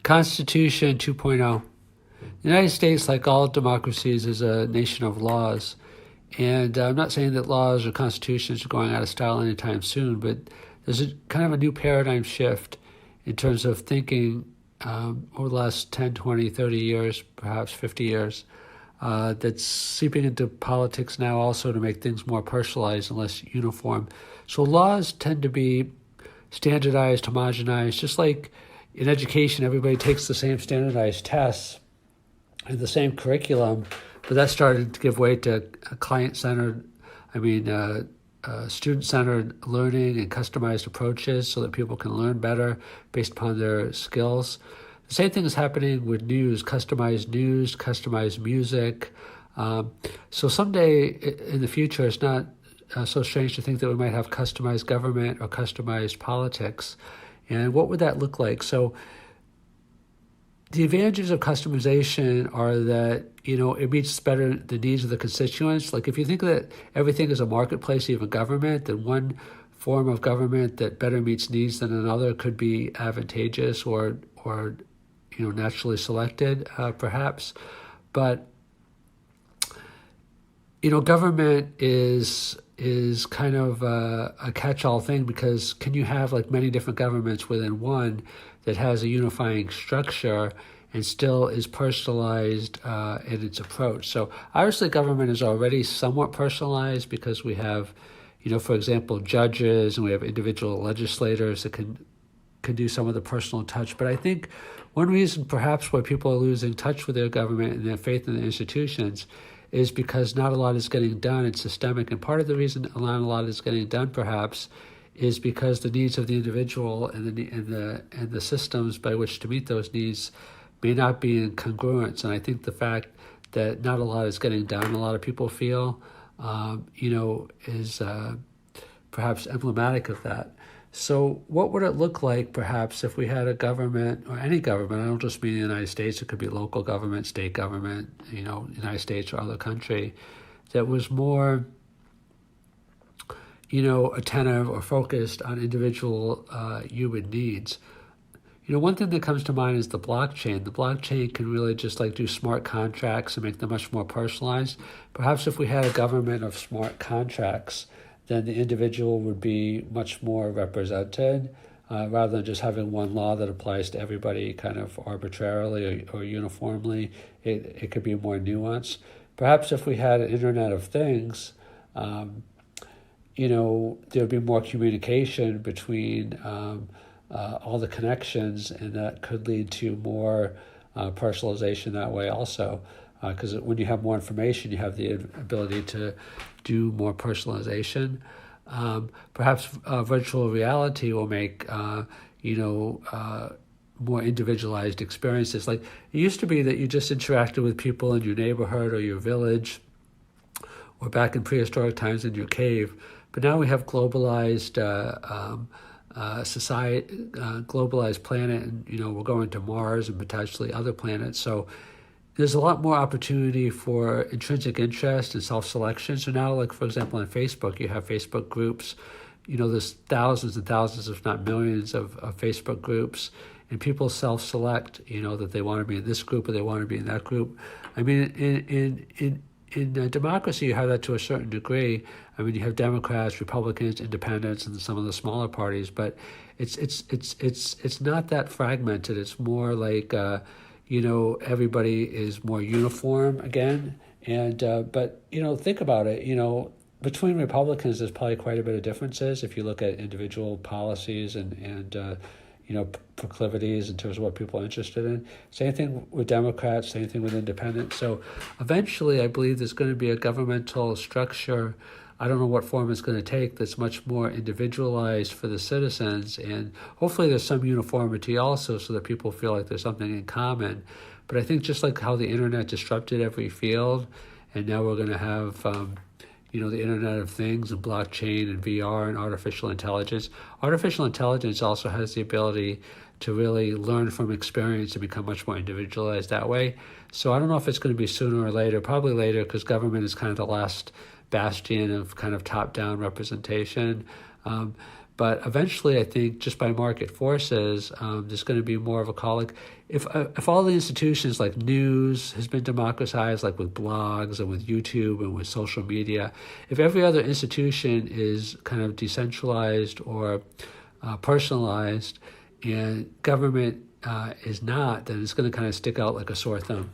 Constitution 2.0. The United States, like all democracies, is a nation of laws. And I'm not saying that laws or constitutions are going out of style anytime soon, but there's a kind of a new paradigm shift in terms of thinking over the last 10, 20, 30 years, perhaps 50 years, that's seeping into politics now also to make things more personalized and less uniform. So laws tend to be standardized, homogenized, just like in education, everybody takes the same standardized tests and the same curriculum, but that started to give way to client-centered, student-centered learning and customized approaches so that people can learn better based upon their skills. The same thing is happening with news, customized music. So someday in the future, it's not so strange to think that we might have customized government or customized politics. And what would that look like? So the advantages of customization are that, it meets better the needs of the constituents. Like if you think that everything is a marketplace, even government, then one form of government that better meets needs than another could be advantageous or naturally selected, perhaps. But, government is kind of a catch-all thing because can you have like many different governments within one that has a unifying structure and still is personalized in its approach? So obviously government is already somewhat personalized because we have, for example, judges and we have individual legislators that can do some of the personal touch. But I think one reason perhaps why people are losing touch with their government and their faith in the institutions is because not a lot is getting done. It's systemic. And part of the reason not a lot is getting done perhaps is because the needs of the individual and the systems by which to meet those needs may not be in congruence. And I think the fact that not a lot is getting done, a lot of people feel, is perhaps emblematic of that. So what would it look like perhaps if we had a government, or any government, I don't just mean the United States, it could be local government, state government, United States or other country, that was more attentive or focused on individual human needs. One thing that comes to mind is the blockchain. The blockchain can really just do smart contracts and make them much more personalized. Perhaps if we had a government of smart contracts, then the individual would be much more represented rather than just having one law that applies to everybody kind of arbitrarily or uniformly. It could be more nuanced. Perhaps if we had an Internet of Things, there would be more communication between all the connections, and that could lead to more personalization that way also. Because when you have more information, you have the ability to do more personalization. Perhaps virtual reality will make, more individualized experiences. Like it used to be that you just interacted with people in your neighborhood or your village, or back in prehistoric times in your cave. But now we have globalized society, globalized planet, and we're going to Mars and potentially other planets. So there's a lot more opportunity for intrinsic interest and self-selection. So now, like for example, on Facebook, you have Facebook groups. There's thousands and thousands, if not millions, of Facebook groups, and people self-select. That they want to be in this group or they want to be in that group. I mean, in democracy, you have that to a certain degree. I mean, you have Democrats, Republicans, Independents, and some of the smaller parties, but it's not that fragmented. It's more like everybody is more uniform again. And but think about it. Between Republicans, there's probably quite a bit of differences if you look at individual policies and proclivities in terms of what people are interested in. Same thing with Democrats, same thing with Independents. So eventually, I believe there's going to be a governmental structure, I don't know what form it's going to take, that's much more individualized for the citizens. And hopefully there's some uniformity also so that people feel like there's something in common. But I think just like how the internet disrupted every field, and now we're going to have the Internet of Things and blockchain and VR and artificial intelligence. Artificial intelligence also has the ability to really learn from experience and become much more individualized that way. So I don't know if it's going to be sooner or later, probably later, because government is kind of the last bastion of kind of top-down representation. But eventually, I think just by market forces, there's going to be more of a call. Like if all the institutions like news has been democratized, like with blogs and with YouTube and with social media, if every other institution is kind of decentralized or personalized, and government is not, then it's going to kind of stick out like a sore thumb.